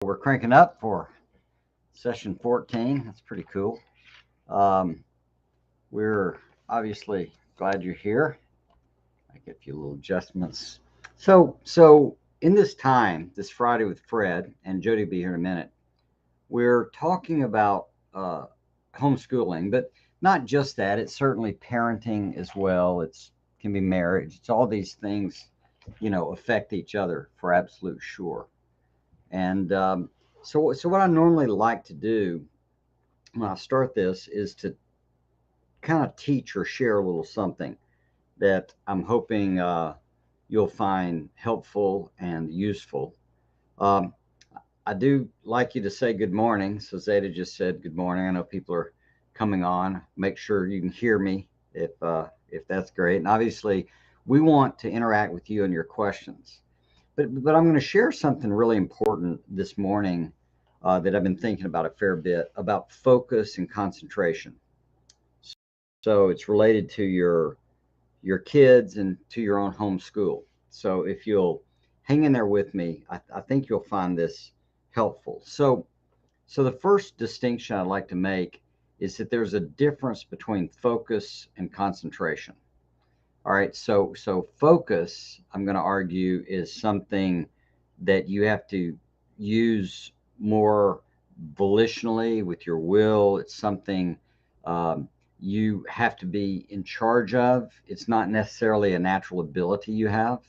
We're cranking up for session 14. That's pretty cool. Um, we're obviously glad you're here. I get a few little adjustments. So in this time, this Friday with Fred and Jody will be here in a minute. We're talking about homeschooling, but not just that. It's certainly parenting as well. It's can be marriage. It's all these things, affect each other for absolute sure. And so what I normally like to do when I start this is to kind of teach or share a little something that I'm hoping you'll find helpful and useful. Um, I do like you to say good morning. So Zeta just said good morning. I know people are coming on. Make sure you can hear me if that's great. And obviously, we want to interact with you and your questions. But I'm going to share something really important this morning that I've been thinking about a fair bit about focus and concentration. So it's related to your kids and to your own homeschool. So if you'll hang in there with me, I think you'll find this helpful. So the first distinction I'd like to make is that there's a difference between focus and concentration. All right, so focus, I'm going to argue, is something that you have to use more volitionally with your will. It's something um, you have to be in charge of. It's not necessarily a natural ability you have.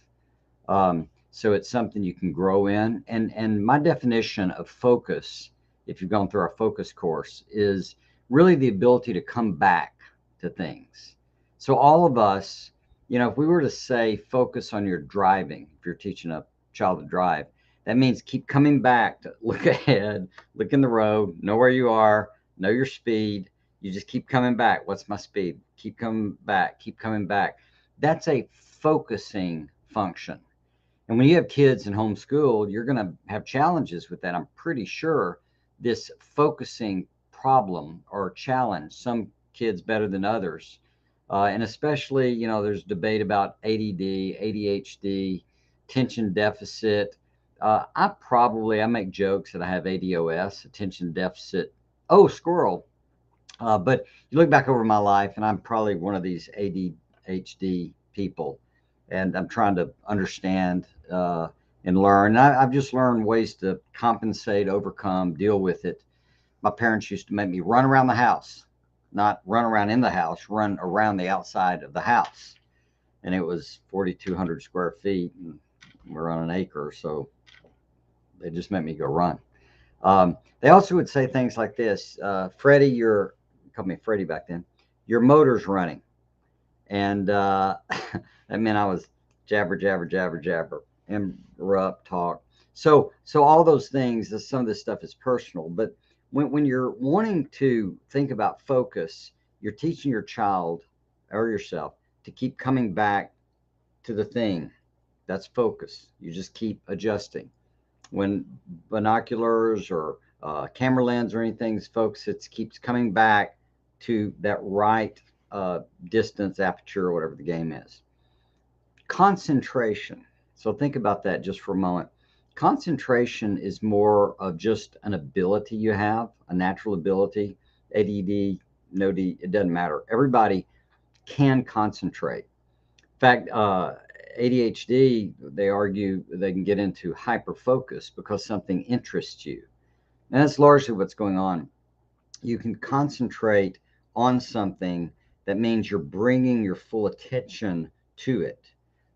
So it's something you can grow in. And my definition of focus, if you've gone through our focus course, is really the ability to come back to things. So all of us, if we were to say focus on your driving, if you're teaching a child to drive, that means keep coming back to look ahead, look in the road, know where you are, know your speed. You just keep coming back. What's my speed? Keep coming back, keep coming back. That's a focusing function. And when you have kids in homeschool, you're going to have challenges with that. I'm pretty sure this focusing problem or challenge, some kids better than others. And especially, there's debate about ADD, ADHD, attention deficit. I make jokes that I have ADOS, attention deficit. Oh, squirrel. But you look back over my life, and I'm probably one of these ADHD people, and I'm trying to understand and learn. And I've just learned ways to compensate, overcome, deal with it. My parents used to make me run around the house, not run around in the house, run around the outside of the house. And it was 4,200 square feet, and we're on an acre, so they just made me go run. They also would say things like this: Freddie, called me Freddie back then. Your motor's running, and that meant I was jabber, jabber, jabber, jabber, interrupt, talk. So all those things. Some of this stuff is personal, but when you're wanting to think about focus, you're teaching your child or yourself to keep coming back to the thing. That's focus. You just keep adjusting. When binoculars or camera lens or anything, folks, it keeps coming back to that right distance, aperture, or whatever the game is. Concentration. So think about that just for a moment. Concentration is more of just an ability you have, a natural ability. ADD, no D, it doesn't matter. Everybody can concentrate. In fact, ADHD, they argue they can get into hyperfocus because something interests you. And that's largely what's going on. You can concentrate on something that means you're bringing your full attention to it.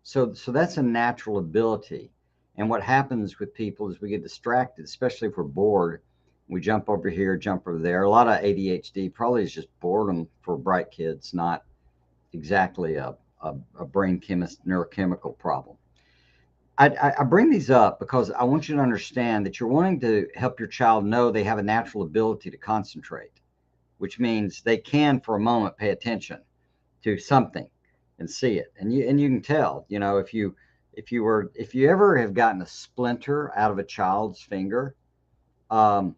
So that's a natural ability. And what happens with people is we get distracted, especially if we're bored. We jump over here, jump over there. A lot of ADHD probably is just boredom for bright kids, not exactly a brain chemist neurochemical problem. I bring these up because I want you to understand that you're wanting to help your child know they have a natural ability to concentrate, which means they can, for a moment, pay attention to something and see it. And you can tell, if you ever have gotten a splinter out of a child's finger, um,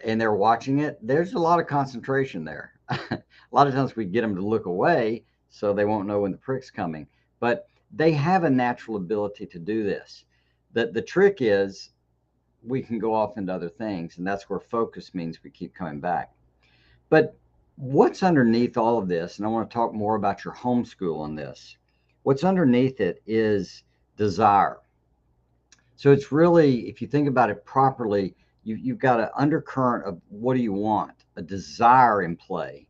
and they're watching it, there's a lot of concentration there. A lot of times we get them to look away so they won't know when the prick's coming. But they have a natural ability to do this. The trick is we can go off into other things, and that's where focus means we keep coming back. But what's underneath all of this, and I want to talk more about your homeschool on this, what's underneath it is desire. So it's really, if you think about it properly, you've got an undercurrent of what do you want, a desire in play.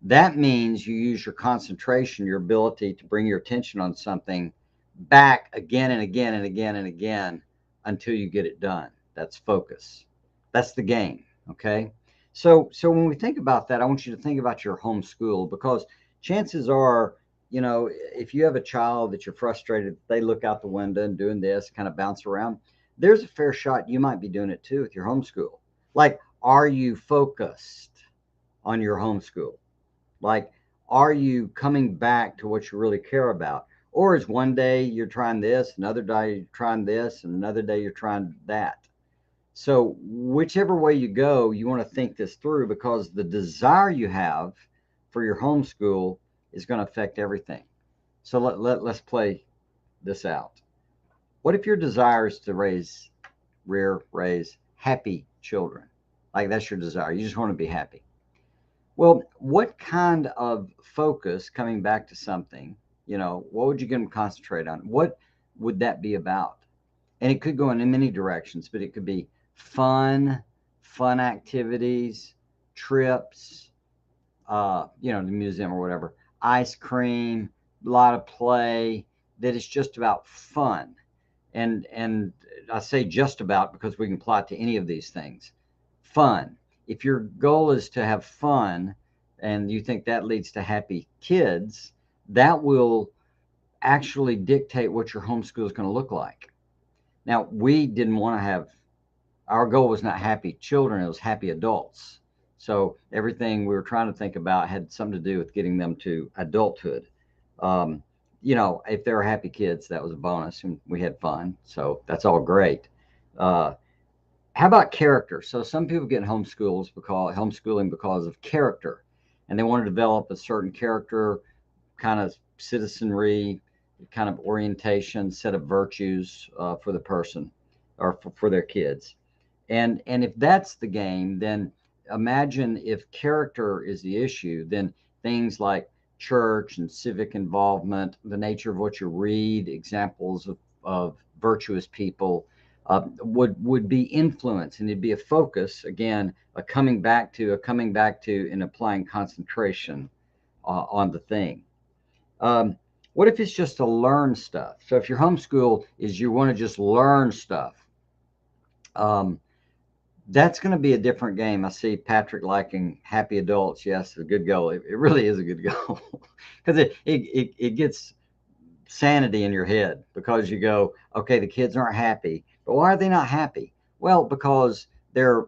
That means you use your concentration, your ability to bring your attention on something back again and again and again and again until you get it done. That's focus. That's the game. Okay. So when we think about that, I want you to think about your homeschool, because chances are, if you have a child that you're frustrated, they look out the window and doing this, kind of bounce around. There's a fair shot you might be doing it too with your homeschool. Like, are you focused on your homeschool? Like, are you coming back to what you really care about? Or is one day you're trying this, another day you're trying this, and another day you're trying that? So, whichever way you go, you want to think this through, because the desire you have for your homeschool is going to affect everything. So, let's play this out. What if your desire is to raise happy children? Like, that's your desire. You just want to be happy. Well, what kind of focus, coming back to something, what would you get them to concentrate on? What would that be about? And it could go in many directions, but it could be fun activities, trips, the museum or whatever, ice cream, a lot of play, that it's just about fun. And I say just about because we can apply it to any of these things. Fun. If your goal is to have fun and you think that leads to happy kids, that will actually dictate what your homeschool is going to look like. Now, we didn't want to have, our goal was not happy children, it was happy adults. So everything we were trying to think about had something to do with getting them to adulthood. If they were happy kids, that was a bonus, and we had fun. So that's all great. How about character? So some people get homeschooling because of character, and they want to develop a certain character, kind of citizenry, kind of orientation, set of virtues for the person, or for their kids. And if that's the game, then imagine if character is the issue, then things like church and civic involvement, the nature of what you read, examples of virtuous people, would be influence, and it'd be a focus again, a coming back to, and applying concentration on the thing. What if it's just to learn stuff? So if your homeschool is you want to just learn stuff, that's going to be a different game. I see Patrick liking happy adults. Yes, a good goal. It really is a good goal, because it gets sanity in your head, because you go, okay, the kids aren't happy, but why are they not happy? Well, because they're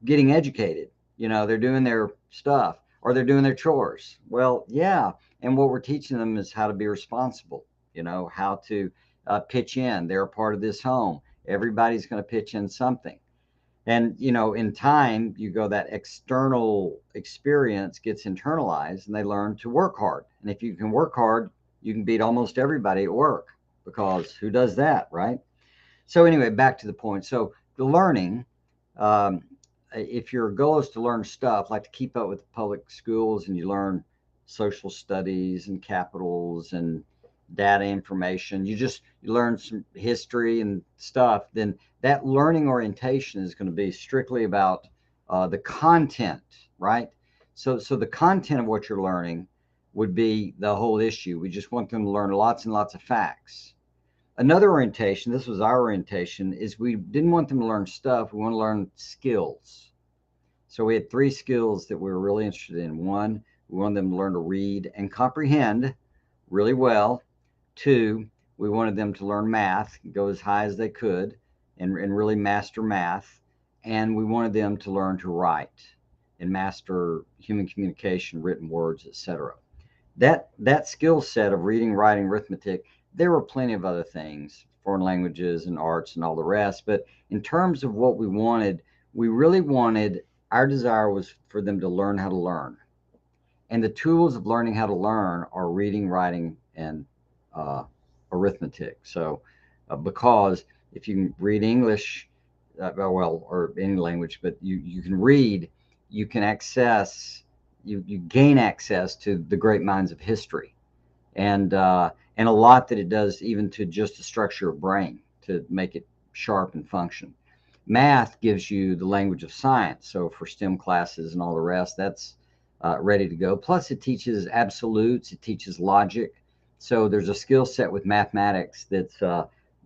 getting educated. They're doing their stuff, or they're doing their chores. Well, yeah. And what we're teaching them is how to be responsible, how to pitch in. They're a part of this home. Everybody's going to pitch in something. And, in time, you go, that external experience gets internalized, and they learn to work hard. And if you can work hard, you can beat almost everybody at work, because who does that, right? So anyway, back to the point. So the learning, if your goal is to learn stuff, like to keep up with the public schools, and you learn social studies and capitals and data information, you learn some history and stuff, then that learning orientation is going to be strictly about the content, right? So the content of what you're learning would be the whole issue. We just want them to learn lots and lots of facts. Another orientation, this was our orientation, is we didn't want them to learn stuff. We want to learn skills. So we had 3 skills that we were really interested in. 1, we wanted them to learn to read and comprehend really well. 2, we wanted them to learn math, go as high as they could, and really master math. And we wanted them to learn to write and master human communication, written words, etc. That skill set of reading, writing, arithmetic, there were plenty of other things, foreign languages and arts and all the rest. But in terms of what we wanted, we really wanted, our desire was for them to learn how to learn. And the tools of learning how to learn are reading, writing, and arithmetic. So because if you can read English, well, or any language, but you can read, you can access, you gain access to the great minds of history, and a lot that it does even to just the structure of brain to make it sharp and function. Math gives you the language of science, so for STEM classes and all the rest, that's ready to go. Plus, it teaches absolutes, it teaches logic. So there's a skill set with mathematics that's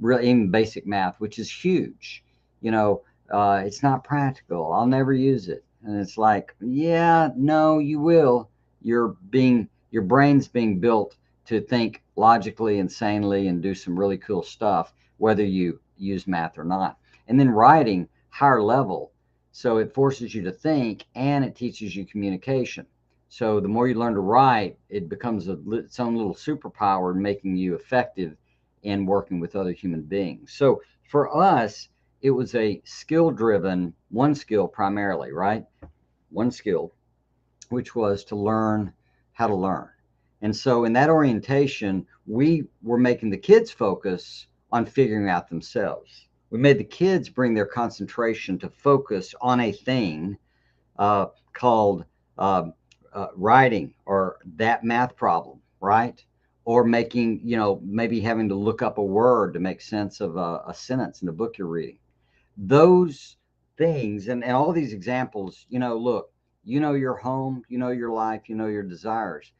really even basic math, which is huge. You know, it's not practical. I'll never use it, and it's like, yeah, no, you will. Your brain's being built to think logically and sanely and do some really cool stuff, whether you use math or not. And then writing, higher level. So it forces you to think and it teaches you communication. So the more you learn to write, it becomes its own little superpower, making you effective in working with other human beings. So for us, it was a skill driven, one skill primarily, right? One skill, which was to learn how to learn. And so in that orientation, we were making the kids focus on figuring out themselves. We made the kids bring their concentration to focus on a thing called uh, writing or that math problem, right? Or making, maybe having to look up a word to make sense of a sentence in the book you're reading. Those things and all these examples, look, your home, your life, your desires,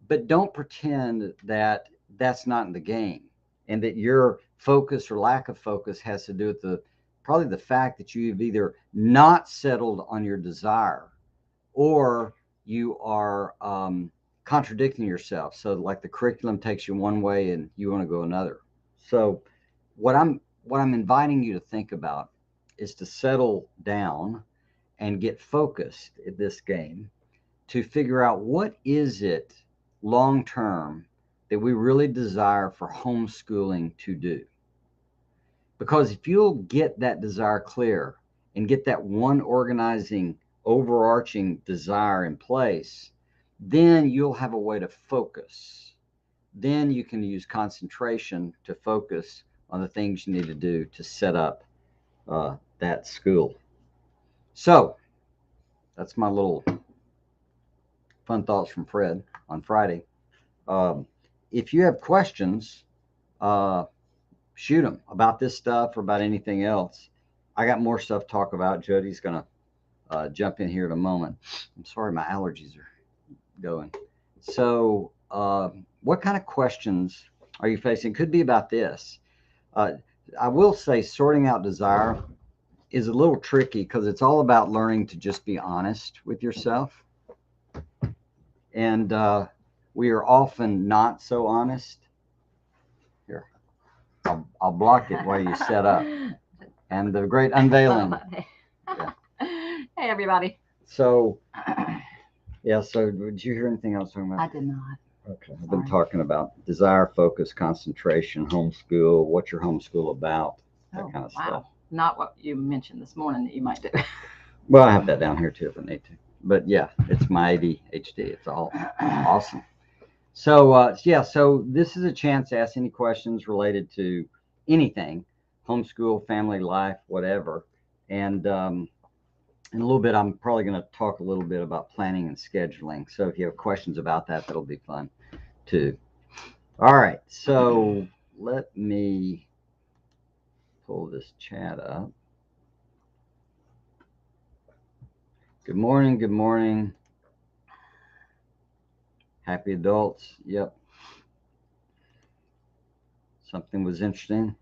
but don't pretend that that's not in the game and that your focus or lack of focus has to do with probably the fact that you've either not settled on your desire or you are contradicting yourself. So like the curriculum takes you one way and you want to go another. So what I'm inviting you to think about is to settle down and get focused at this game to figure out what is it long term that we really desire for homeschooling to do. Because if you'll get that desire clear and get that one organizing, overarching desire in place, then you'll have a way to focus. Then you can use concentration to focus on the things you need to do to set up that school. So that's my little fun thoughts from Fred on Friday. Um, if you have questions, uh, shoot them about this stuff or about anything else. I got more stuff to talk about. Jody's going to jump in here in a moment. I'm sorry, my allergies are going. So, what kind of questions are you facing? Could be about this. I will say sorting out desire is a little tricky because it's all about learning to just be honest with yourself. And we are often not so honest. Here, I'll block it while you set up. And the great unveiling. Yeah. Hey, everybody. So, yeah, so did you hear anything else talking about? I did not. Okay, I've been talking about desire, focus, concentration, homeschool, what's your homeschool about, that kind of stuff. Not what you mentioned this morning that you might do. Well, I have that down here too if I need to. But yeah, it's my ADHD. It's all awesome. So, so this is a chance to ask any questions related to anything, homeschool, family life, whatever. And in a little bit, I'm probably going to talk a little bit about planning and scheduling. So if you have questions about that, that'll be fun too. All right. So let me pull this chat up. Good morning. Good morning. Happy adults. Yep. Something was interesting.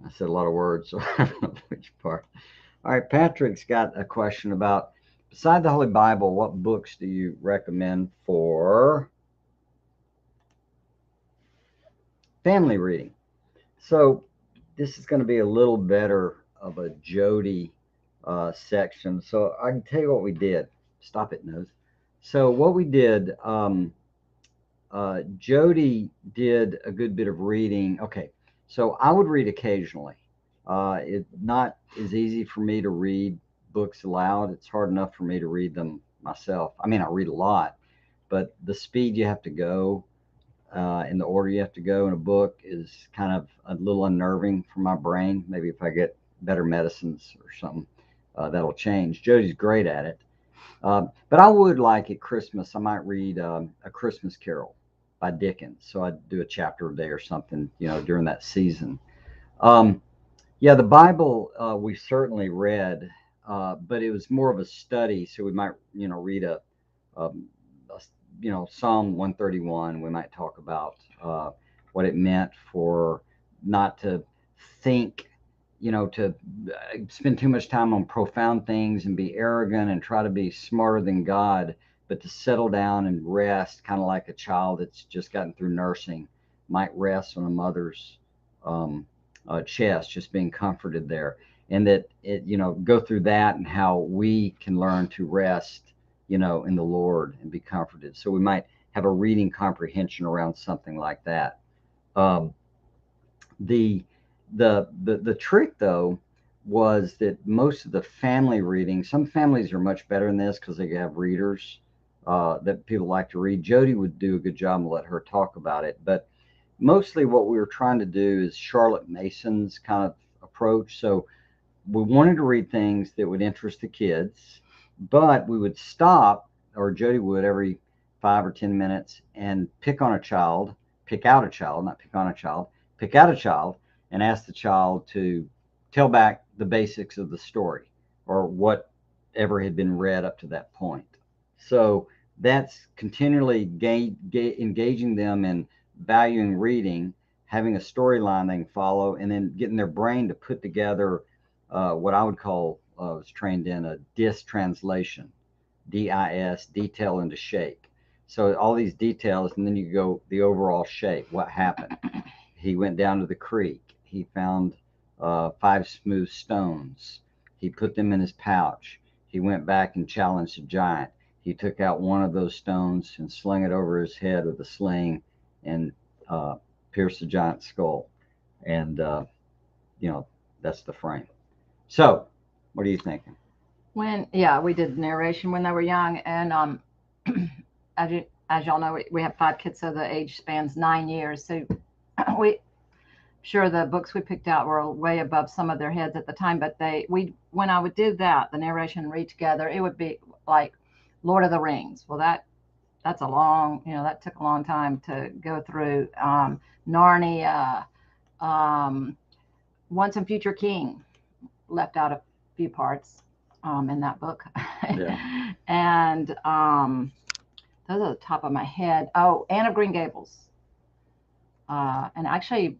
I said a lot of words, so I don't know which part. All right. Patrick's got a question about, beside the Holy Bible, what books do you recommend for family reading? So this is going to be a little better of a Jody section. So I can tell you what we did. Stop it, nose. So what we did, Jody did a good bit of reading. Okay, so I would read occasionally. It's not as easy for me to read books aloud. It's hard enough for me to read them myself. I mean, I read a lot, but the speed you have to go in the order you have to go in a book is kind of a little unnerving for my brain. Maybe if I get better medicines or something that'll change. Jody's great at it. But I would like at Christmas, I might read A Christmas Carol by Dickens. So I'd do a chapter a day or something, during that season. Um, yeah, the Bible we certainly read, but it was more of a study. So we might, read um, Psalm 131. We might talk about what it meant for not to think, to spend too much time on profound things and be arrogant and try to be smarter than God, but to settle down and rest, kind of like a child that's just gotten through nursing might rest on a mother's um, chest, just being comforted there. And that it, go through that and how we can learn to rest, in the Lord and be comforted. So we might have a reading comprehension around something like that. Um, the the trick though was that most of the family reading, some families are much better in this because they have readers that people like to read. Jody would do a good job and let her talk about it, but mostly what we were trying to do is Charlotte Mason's kind of approach. So we wanted to read things that would interest the kids, but we would stop, or Jody would, every 5 or 10 minutes and pick out a child, not pick on a child, pick out a child and ask the child to tell back the basics of the story or whatever had been read up to that point. So that's continually engaging them in valuing reading, having a storyline they can follow, and then getting their brain to put together what I would call, I was trained in a DIS translation, DIS, detail into shape. So all these details, and then you go the overall shape. What happened? He went down to the creek. He found 5 smooth stones. He put them in his pouch. He went back and challenged a giant. He took out one of those stones and slung it over his head with a sling and pierced the giant's skull. And, that's the frame. So, what are you thinking? We did narration when they were young, and as y'all know, we have 5 kids, so the age spans 9 years. So we sure the books we picked out were way above some of their heads at the time, but when I would do that, the narration read together, it would be like Lord of the Rings. Well, that's a long, that took a long time to go through. Narnia, Once and Future King, left out a few parts in that book. Yeah. And those are the top of my head. Oh, Anne of Green Gables. And actually,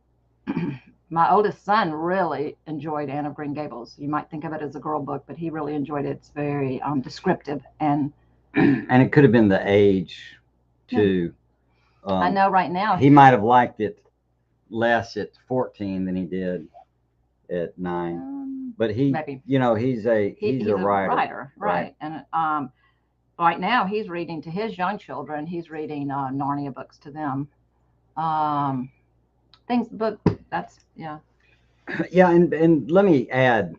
my oldest son really enjoyed Anne of Green Gables. You might think of it as a girl book, but he really enjoyed it. It's very descriptive. And and it could have been the age too. I know right now he might have liked it less at 14 than he did at 9. But maybe. He's a writer. Right? And right now he's reading to his young children. He's reading Narnia books to them. But that's yeah. Yeah, and let me add.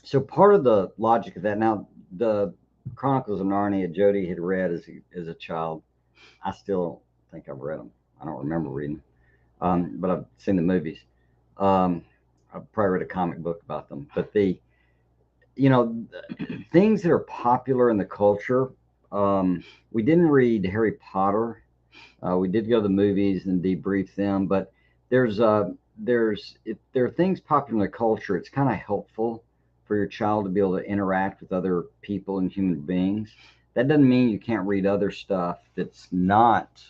So part of the logic of that, now the Chronicles of Narnia, Jody had read as a child. I still think I've read them. I don't remember reading, but I've seen the movies. I've probably read a comic book about them. But things that are popular in the culture. We didn't read Harry Potter. We did go to the movies and debrief them, but if there are things popular in the culture, it's kind of helpful for your child to be able to interact with other people and human beings. That doesn't mean you can't read other stuff that's not,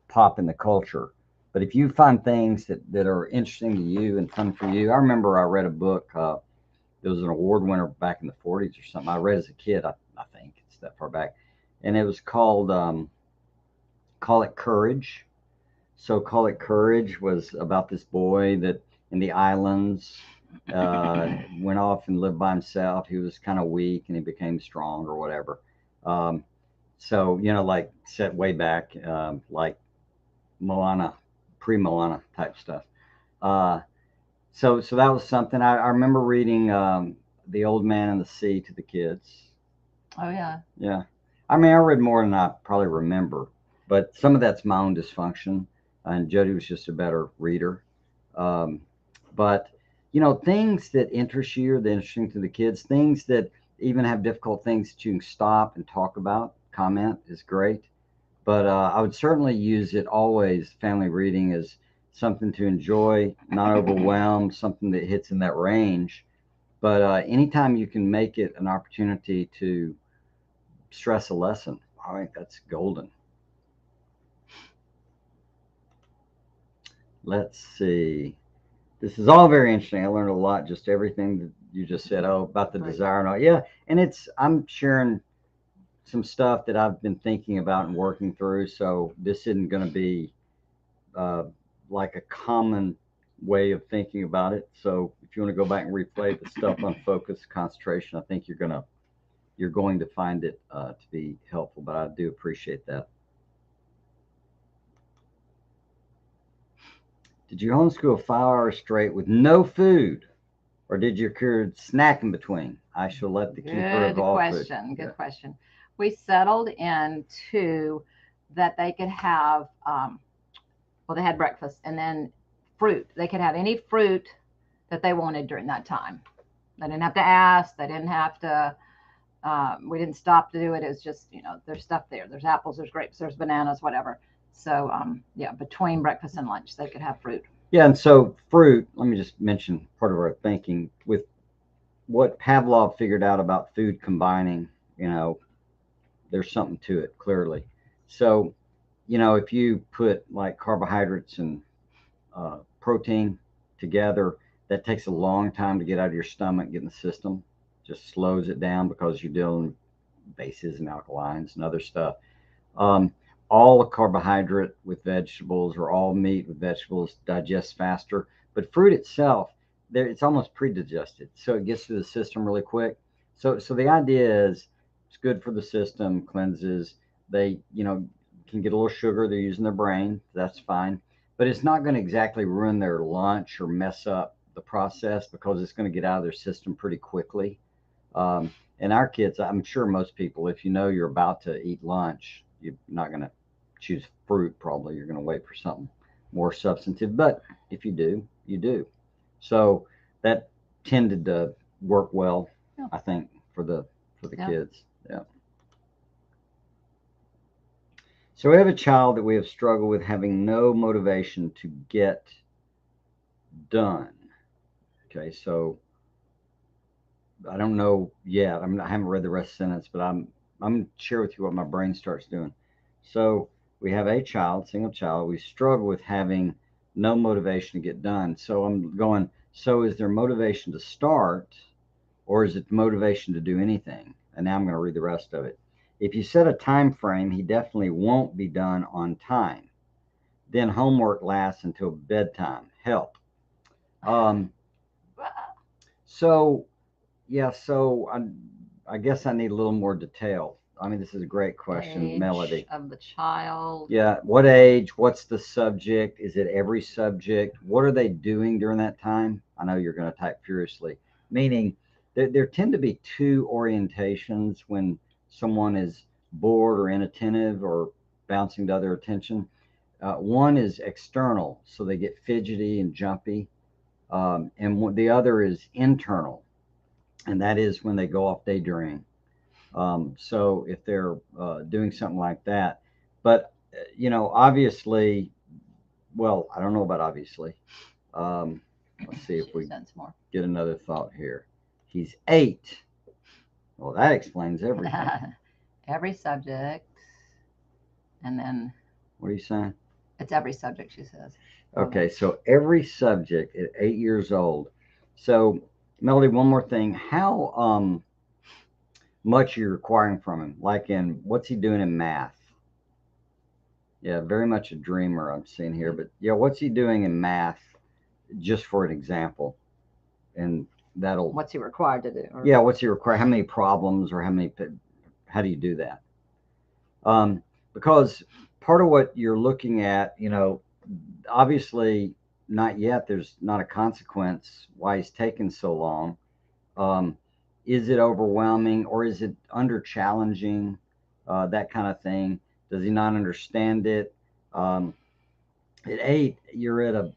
pop in the culture. But if you find things that are interesting to you and fun for you, I remember I read a book. It was an award winner back in the 40s or something. I read as a kid. I think it's that far back, and it was called Call It Courage. So Call It Courage was about this boy that in the islands went off and lived by himself. He was kind of weak and he became strong or whatever. So, like set way back, like Moana, pre-Moana type stuff. So that was something. I remember reading The Old Man and the Sea to the kids. Oh, yeah. Yeah. I mean, I read more than I probably remember, but some of that's my own dysfunction. And Jody was just a better reader. But things that interest you or that interesting to the kids, things that even have difficult things that you can stop and talk about, comment is great. But I would certainly use it always, family reading, as something to enjoy, not overwhelm, something that hits in that range. But anytime you can make it an opportunity to stress a lesson, I think that's golden. Let's see. This is all very interesting. I learned a lot, just everything that you just said. Oh, about the Right. desire and all. Yeah, and I'm sharing some stuff that I've been thinking about and working through. So this isn't going to be uh, like a common way of thinking about it. So if you want to go back and replay the stuff on focus, concentration, I think you're going to find it to be helpful. But I do appreciate that. Did you homeschool 5 hours straight with no food, or did your kids snack in between? I shall let the keeper of Good all food. question. Yeah. Good question. We settled into that they could have, well, they had breakfast and then fruit. They could have any fruit that they wanted during that time. They didn't have to ask. They didn't have to. We didn't stop to do it. It was just, there's stuff there. There's apples. There's grapes. There's bananas. Whatever. So, yeah, between breakfast and lunch, they could have fruit. Yeah, and so fruit. Let me just mention part of our thinking with what Pavlov figured out about food combining. You know, there's something to it clearly. So, if you put like carbohydrates and protein together, that takes a long time to get out of your stomach, get in the system. Just slows it down because you're dealing with bases and alkalines and other stuff. Um, all the carbohydrate with vegetables or all meat with vegetables digests faster, but fruit itself, there it's almost pre-digested, so it gets to the system really quick. So the idea is it's good for the system, cleanses. They can get a little sugar. They're using their brain. That's fine, but it's not going to exactly ruin their lunch or mess up the process because it's going to get out of their system pretty quickly. And our kids, I'm sure most people, if you know you're about to eat lunch, you're not going to choose fruit, probably. You're going to wait for something more substantive. But if you do, you do. So that tended to work well, Yeah. I think, for the Yeah. kids. Yeah. So we have a child that we have struggled with having no motivation to get done. Okay, so I don't know yet. I haven't read the rest of the sentence, but I'm going to share with you what my brain starts doing. So we have a child, single child. We struggle with having no motivation to get done. So I'm going. So is there motivation to start, or is it motivation to do anything? And now I'm going to read the rest of it. If you set a time frame, he definitely won't be done on time. Then homework lasts until bedtime. Help. Um, so yeah, so I guess I need a little more detail. I mean, this is a great question, Age Melody. of the child. Yeah, what age? What's the subject? Is it every subject? What are they doing during that time? I know you're going to type furiously, meaning there tend to be two orientations when someone is bored or inattentive or bouncing to other attention. One is external, so they get fidgety and jumpy, and the other is internal, and that is when they go off daydreaming. So if they're doing something like that, but obviously, well, I don't know about obviously. Let's see if we Sense more. get another thought here. He's 8. Well, that explains everything. Every subject, and then What are you saying? it's every subject, she says. Okay, so every subject at 8 years old. So, Melody, one more thing. How much are you requiring from him? Like in what's he doing in math? Yeah, very much a dreamer I'm seeing here. But yeah, what's he doing in math? Just for an example, and that'll. What's he required to do? Yeah, what's he require? How many problems or how many? How do you do that? Because part of what you're looking at, obviously not yet. There's not a consequence why he's taking so long. Um, is it overwhelming or is it under challenging? That kind of thing. Does he not understand it? At 8, you're at a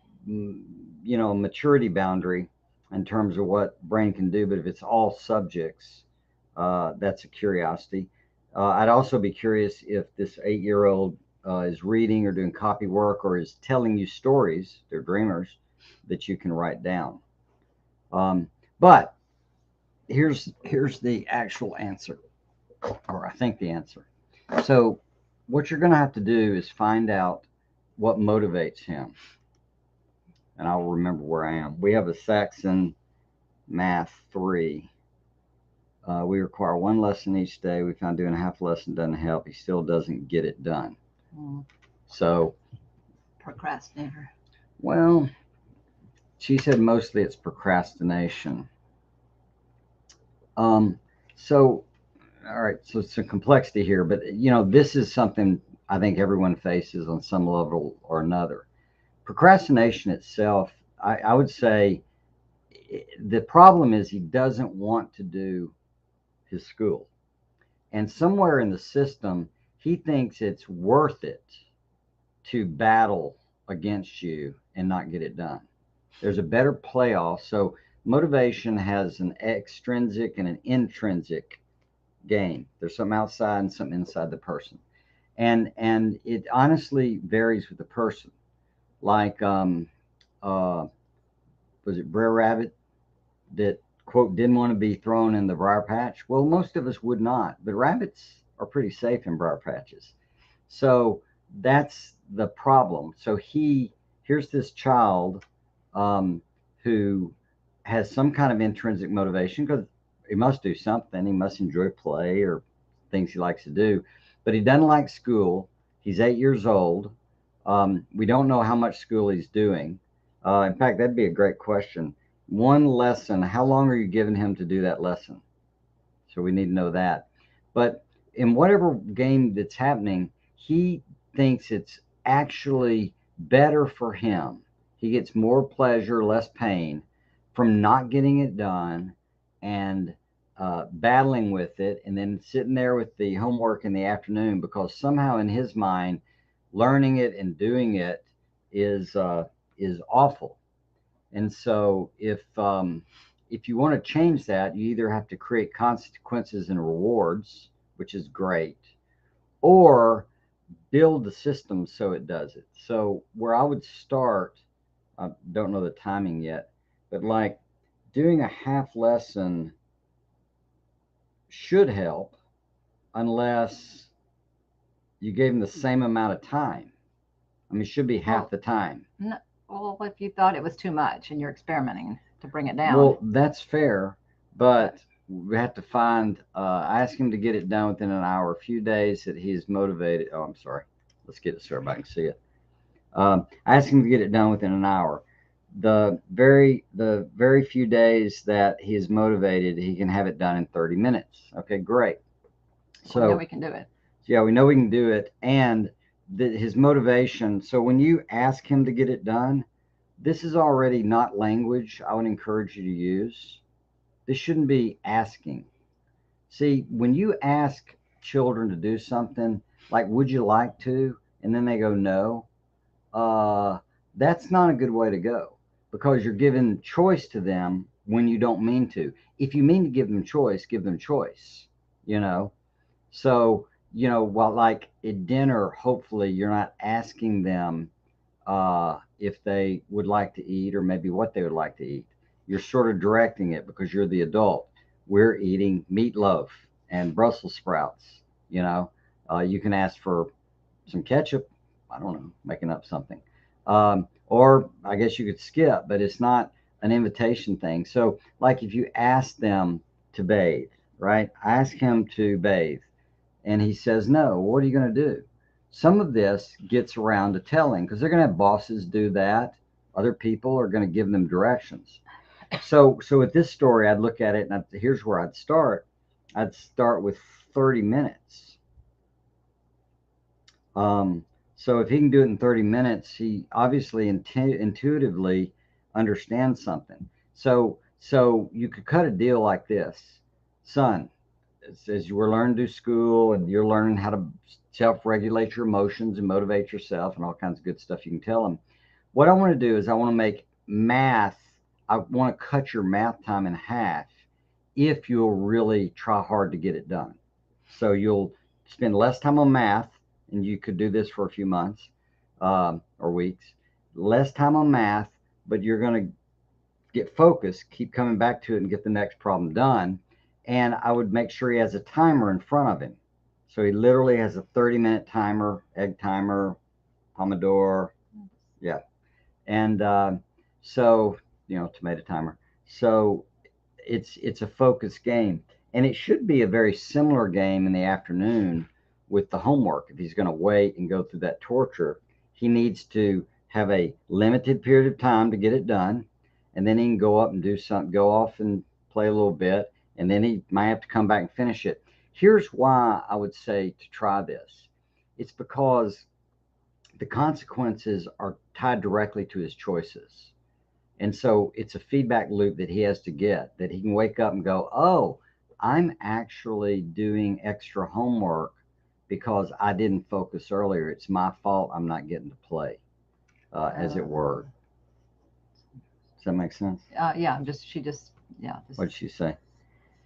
maturity boundary in terms of what brain can do, but if it's all subjects, that's a curiosity. I'd also be curious if this 8-year-old is reading or doing copy work or is telling you stories, they're dreamers, that you can write down. But here's the actual answer, or I think the answer. So what you're going to have to do is find out what motivates him. And I'll remember where I am. We have a Saxon Math 3. We require one lesson each day. We found doing a half lesson doesn't help. He still doesn't get it done. So, Procrastinator. well, she said mostly it's procrastination. So, all right, so it's a complexity here, but this is something I think everyone faces on some level or another. Procrastination itself, I would say the problem is he doesn't want to do his school. And somewhere in the system, he thinks it's worth it to battle against you and not get it done. There's a better playoff. So motivation has an extrinsic and an intrinsic gain. There's something outside and something inside the person. And it honestly varies with the person. Like was it Brer Rabbit that quote didn't want to be thrown in the briar patch? Well, most of us would not, but rabbits are pretty safe in briar patches. So that's the problem. So here's this child who has some kind of intrinsic motivation because he must do something. He must enjoy play or things he likes to do, but he doesn't like school. He's 8 years old. We don't know how much school he's doing. In fact, that'd be a great question. One lesson, how long are you giving him to do that lesson? So we need to know that. But in whatever game that's happening, he thinks it's actually better for him. He gets more pleasure, less pain from not getting it done and battling with it and then sitting there with the homework in the afternoon because somehow in his mind, learning it and doing it is awful. And so if you want to change that, you either have to create consequences and rewards, which is great, or build the system so it does it. So where I would start, I don't know the timing yet, but like doing a half lesson should help unless you gave them the same amount of time. I mean, it should be half the time. No, well, if you thought it was too much and you're experimenting to bring it down. Well, that's fair, but we have to find. I asked him to get it done within an hour. A few days that he's motivated. Oh, I'm sorry. Let's get it so everybody can see it. I asked him to get it done within an hour. The very few days that he is motivated, he can have it done in 30 minutes. Okay, great. So we know we can do it. Yeah, we know we can do it, and his motivation. So when you ask him to get it done, this is already not language I would encourage you to use. This shouldn't be asking. See, when you ask children to do something like, would you like to? And then they go, no, that's not a good way to go because you're giving choice to them when you don't mean to. If you mean to give them choice, give them choice, you know? So, while like at dinner, hopefully you're not asking them if they would like to eat or maybe what they would like to eat. You're sort of directing it because you're the adult. We're eating meatloaf and Brussels sprouts. You can ask for some ketchup. I don't know, making up something. Or I guess you could skip, but it's not an invitation thing. So, like if you ask them to bathe, right? I ask him to bathe and he says no. What are you going to do? Some of this gets around to telling because they're going to have bosses do that. Other people are going to give them directions. So with this story, I'd look at it and here's where I'd start. I'd start with 30 minutes. So if he can do it in 30 minutes, he obviously intuitively understands something. So you could cut a deal like this. Son, as you were learning to do school and you're learning how to self-regulate your emotions and motivate yourself and all kinds of good stuff you can tell them. What I want to do is I want to make math I want to cut your math time in half if you'll really try hard to get it done. So you'll spend less time on math, and you could do this for a few months or weeks. Less time on math, but you're going to get focused, keep coming back to it, and get the next problem done. And I would make sure he has a timer in front of him. So he literally has a 30-minute timer, egg timer, Pomodoro. Yeah. And so, tomato timer. So it's a focused game. And it should be a very similar game in the afternoon with the homework. If he's going to wait and go through that torture, he needs to have a limited period of time to get it done. And then he can go up and do something, go off and play a little bit. And then he might have to come back and finish it. Here's why I would say to try this. It's because the consequences are tied directly to his choices. And so it's a feedback loop that he has to get, that he can wake up and go, oh, I'm actually doing extra homework because I didn't focus earlier. It's my fault I'm not getting to play, as it were. Does that make sense? Yeah, What did she say?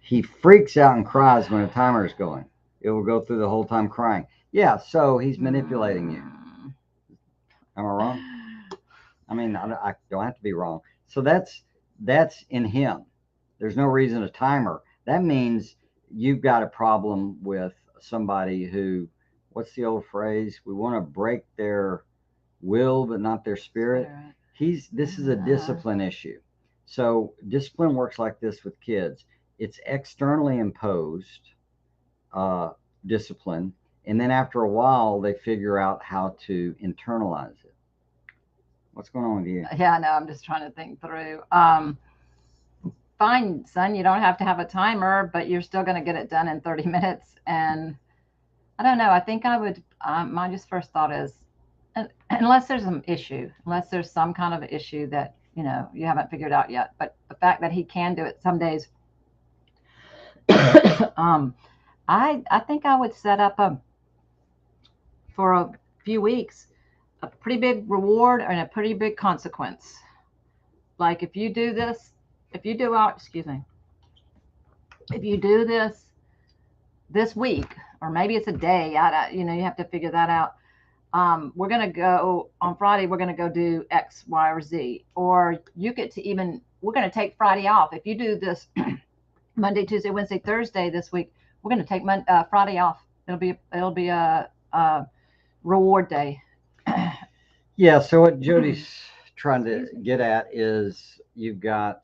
He freaks out and cries when a timer is going. It will go through the whole time crying. Yeah, so he's manipulating you. Am I wrong? I mean, I don't have to be wrong. So that's in him. There's no reason a timer. That means you've got a problem with somebody who, what's the old phrase? We want to break their will, but not their spirit. This is a discipline issue. So discipline works like this with kids. It's externally imposed discipline, and then after a while, they figure out how to internalize it. What's going on with you? Yeah, no, I'm just trying to think through. Fine, son, you don't have to have a timer, but you're still going to get it done in 30 minutes. And I don't know. I think I would, my just first thought is, unless there's an issue, unless there's some kind of issue that, you haven't figured out yet. But the fact that he can do it some days, I think I would set up for a few weeks, a pretty big reward and a pretty big consequence. Like if you do this, if you do out, excuse me, if you do this week, or maybe it's a day, you have to figure that out. We're going to go on Friday, we're going to go do X, Y, or Z, or you get to we're going to take Friday off. If you do this Monday, Tuesday, Wednesday, Thursday this week, we're going to take Friday off. It'll be a reward day. Yeah. So what Jody's trying to get at is you've got,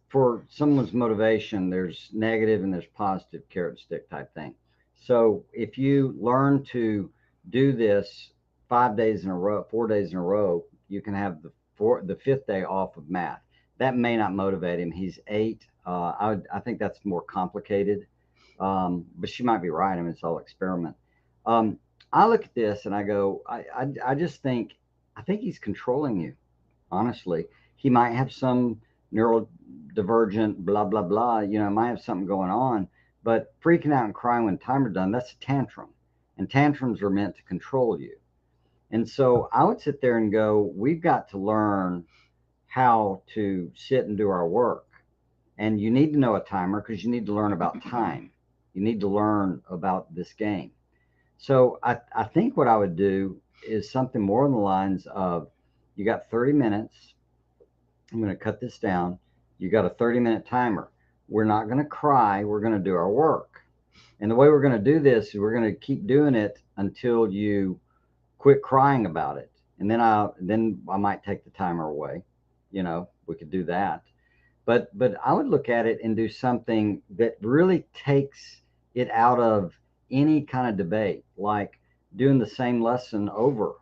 for someone's motivation, there's negative and there's positive carrot stick type thing. So if you learn to do this 5 days in a row, 4 days in a row, you can have the fifth day off of math. That may not motivate him. He's 8. I think that's more complicated, but she might be right. I mean, it's all experiment. I look at this and I go, I just think, I think he's controlling you. Honestly, he might have some neurodivergent, blah blah blah. Might have something going on. But freaking out and crying when timer done, that's a tantrum, and tantrums are meant to control you. And so I would sit there and go, we've got to learn how to sit and do our work. And you need to know a timer because you need to learn about time. You need to learn about this game. So I think what I would do is something more on the lines of, you got 30 minutes. I'm going to cut this down. You got a 30-minute timer. We're not going to cry. We're going to do our work. And the way we're going to do this is we're going to keep doing it until you quit crying about it. And then I might take the timer away. We could do that. But I would look at it and do something that really takes it out of any kind of debate, like doing the same lesson over.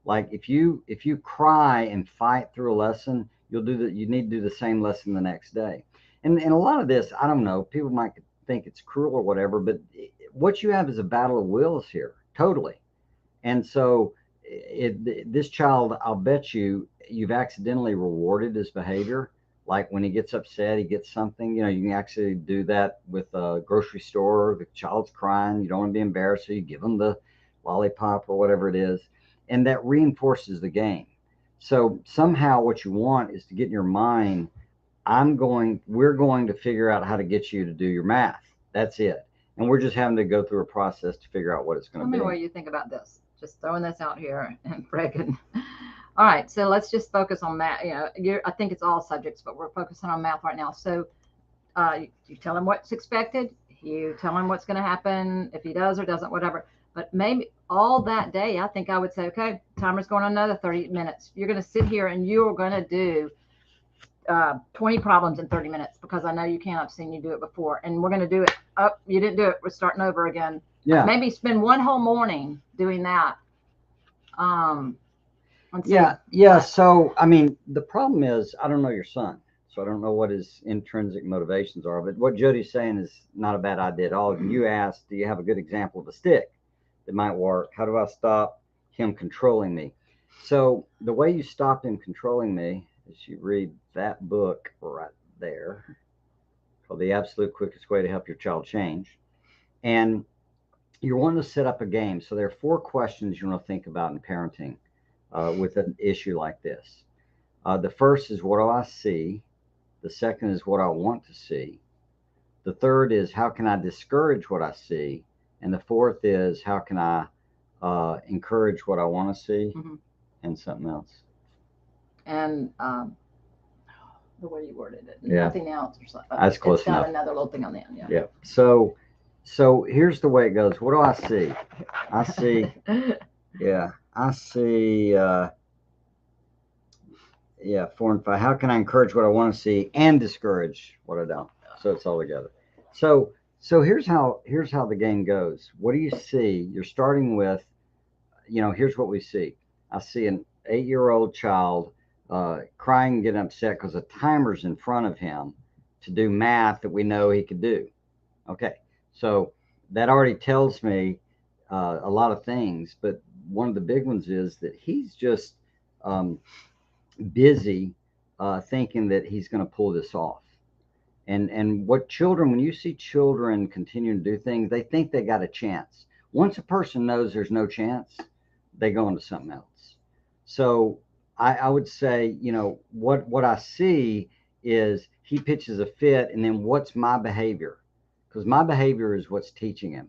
Like if you cry and fight through a lesson, you need to do the same lesson the next day. And a lot of this, I don't know, people might think it's cruel or whatever, but what you have is a battle of wills here, totally. And so this child, I'll bet you've accidentally rewarded his behavior. Like when he gets upset, he gets something. You can actually do that with a grocery store. The child's crying. You don't want to be embarrassed, so you give them the lollipop or whatever it is. And that reinforces the game. So somehow what you want is to get in your mind, we're going to figure out how to get you to do your math. That's it. And we're just having to go through a process to figure out what it's going Tell to me be. what you think about this. Just throwing this out here and Fred. All right, so let's just focus on math. I think it's all subjects, but we're focusing on math right now. So you tell him what's expected. You tell him what's going to happen if he does or doesn't, whatever. But maybe all that day, I think I would say, okay, timer's going on another 30 minutes. You're going to sit here and you're going to do 20 problems in 30 minutes because I know you can. I've seen you do it before. And we're going to do it. Oh, you didn't do it. We're starting over again. Yeah. Maybe spend one whole morning doing that. Yeah. So, I mean, the problem is I don't know your son. So I don't know what his intrinsic motivations are. But what Jody's saying is not a bad idea at all. You asked, do you have a good example of a stick that might work? How do I stop him controlling me? So the way you stop him controlling me is you read that book right there called The Absolute Quickest Way to Help Your Child Change. And you're wanting to set up a game. So there are 4 questions you want to think about in parenting with an issue like this. The first is, what do I see? The second is, what I want to see. The third is, how can I discourage what I see? And the fourth is, how can I encourage what I want to see? Mhm. And something else. And the way you worded it, Yeah. nothing else or something. That's close It's got enough. another little thing on the end. Yeah. Yeah. So here's the way it goes. What do I see? I see. Yeah. I see. 4 and 5. How can I encourage what I want to see and discourage what I don't? So it's all together. So here's how the game goes. What do you see? You're starting with, here's what we see. I see an 8-year-old child crying and getting upset because a timer's in front of him to do math that we know he could do. Okay, so that already tells me a lot of things, but one of the big ones is that he's just busy thinking that he's going to pull this off. And when you see children continuing to do things, they think they got a chance. Once a person knows there's no chance, they go into something else. So I would say, what I see is he pitches a fit, and then what's my behavior? Because my behavior is what's teaching him.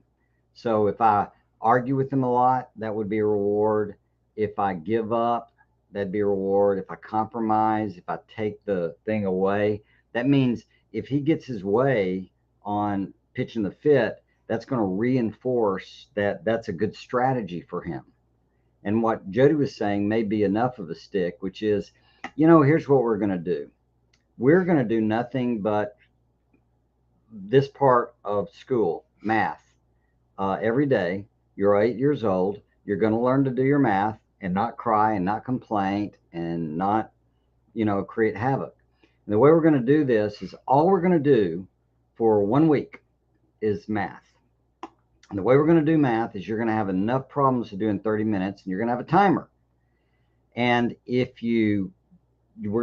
So if I argue with him a lot, that would be a reward. If I give up, that'd be a reward. If I compromise, if I take the thing away, that means if he gets his way on pitching the fit, that's going to reinforce that that's a good strategy for him. And what Jody was saying may be enough of a stick, which is, here's what we're going to do. We're going to do nothing but this part of school, math, every day. You're 8 years old. You're going to learn to do your math and not cry and not complain and not, create havoc. And the way we're going to do this is all we're going to do for 1 week is math. And the way we're going to do math is you're going to have enough problems to do in 30 minutes, and you're going to have a timer. And we're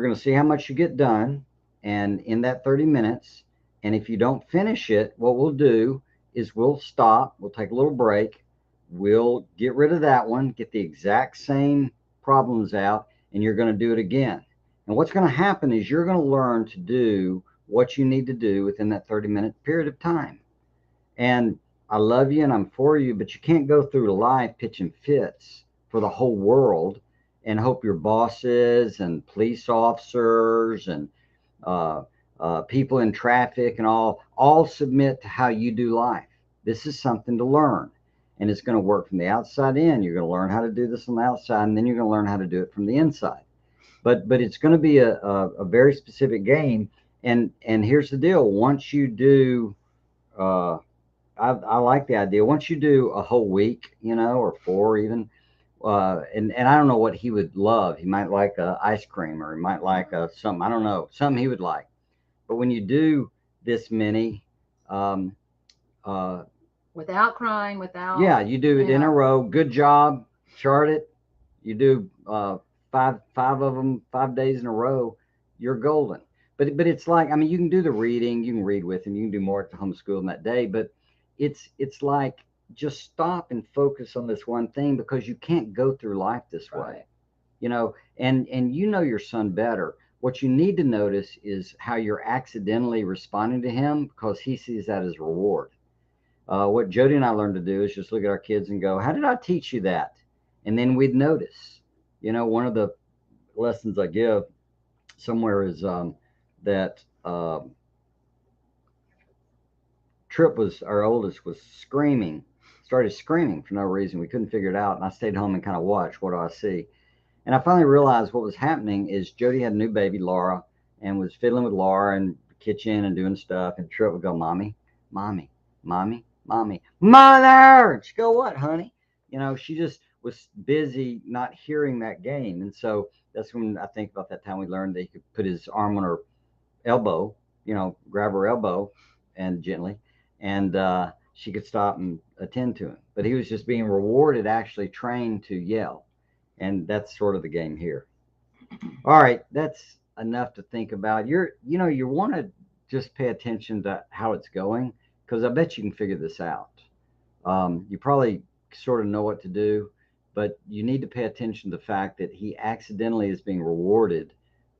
going to see how much you get done, and in that 30 minutes, and if you don't finish it, what we'll do is we'll stop, we'll take a little break, we'll get rid of that one, get the exact same problems out, and you're going to do it again. And what's going to happen is you're going to learn to do what you need to do within that 30-minute period of time. And I love you and I'm for you, but you can't go through life pitching fits for the whole world and hope your bosses and police officers and people in traffic and all submit to how you do life. This is something to learn, and it's going to work from the outside in. You're going to learn how to do this on the outside, and then you're going to learn how to do it from the inside. But it's going to be a very specific game. And here's the deal: once you do, I like the idea. Once you do a whole week, or 4 even, and I don't know what he would love. He might like ice cream, or he might like something. I don't know, something he would like. But when you do this many, without crying, you do it in a row. Good job, chart it. You do five of them 5 days in a row. You're golden. But it's like, you can do the reading. You can read with him. You can do more at the homeschool in that day. But it's like, just stop and focus on this one thing, because you can't go through life this way. and your son better. What you need to notice is how you're accidentally responding to him because he sees that as a reward. What Jody and I learned to do is just look at our kids and go, how did I teach you that? And then we'd notice. One of the lessons I give somewhere is that Trip was our oldest was started screaming for no reason. We couldn't figure it out, and I stayed home and kind of watched. What do I see? And I finally realized what was happening is Jody had a new baby, Laura, and was fiddling with Laura in the kitchen and doing stuff. And Trip would go, "Mommy, mommy, mommy, mommy, mother." And she'd go, "What, honey?" She just was busy not hearing that game. And so that's when I think about that time we learned that he could put his arm on her elbow, grab her elbow and gently, and she could stop and attend to him. But he was just being rewarded, actually trained to yell. And that's sort of the game here. All right, that's enough to think about. You want to just pay attention to how it's going because I bet you can figure this out. You probably sort of know what to do, but you need to pay attention to the fact that he accidentally is being rewarded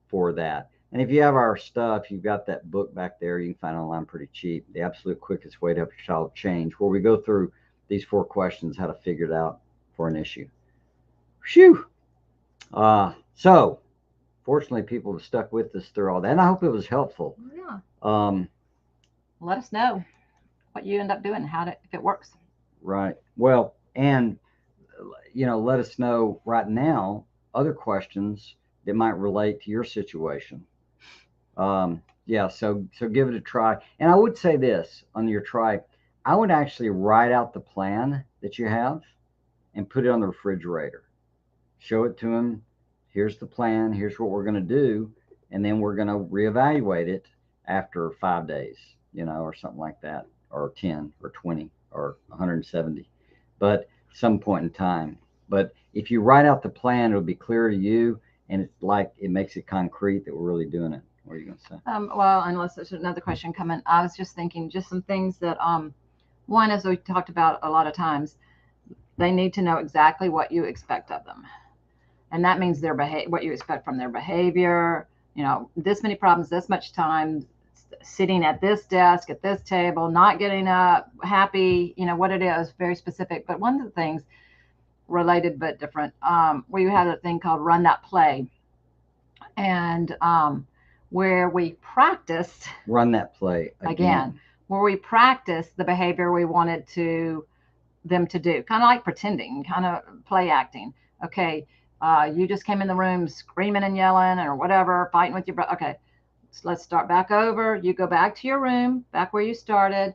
for that. And if you have our stuff, you've got that book back there. You can find it online pretty cheap. The absolute quickest way to help your child change, where we go through these 4 questions, how to figure it out for an issue. Phew. So fortunately, people have stuck with us through all that, and I hope it was helpful. Yeah. Let us know what you end up doing, if it works. Right. Well, and let us know right now other questions that might relate to your situation. Yeah. So give it a try. And I would say this on your try, I would actually write out the plan that you have and put it on the refrigerator. Show it to him. Here's the plan. Here's what we're going to do. And then we're going to reevaluate it after 5 days, or something like that, or 10 or 20 or 170, but some point in time. But if you write out the plan, it'll be clear to you. And it's like it makes it concrete that we're really doing it. What are you going to say? Well, unless there's another question coming, I was just thinking just some things that, one, as we talked about a lot of times, they need to know exactly what you expect of them. And that means what you expect from their behavior, this many problems, this much time, sitting at this desk, at this table, not getting up, happy, what it is, very specific. But one of the things related but different, we had a thing called Run That Play. And where we practiced Run that play again, where we practiced the behavior we wanted them to do, kind of like pretending, kind of play acting. Okay, you just came in the room screaming and yelling or whatever, fighting with your brother. Okay, so let's start back over. You go back to your room, back where you started,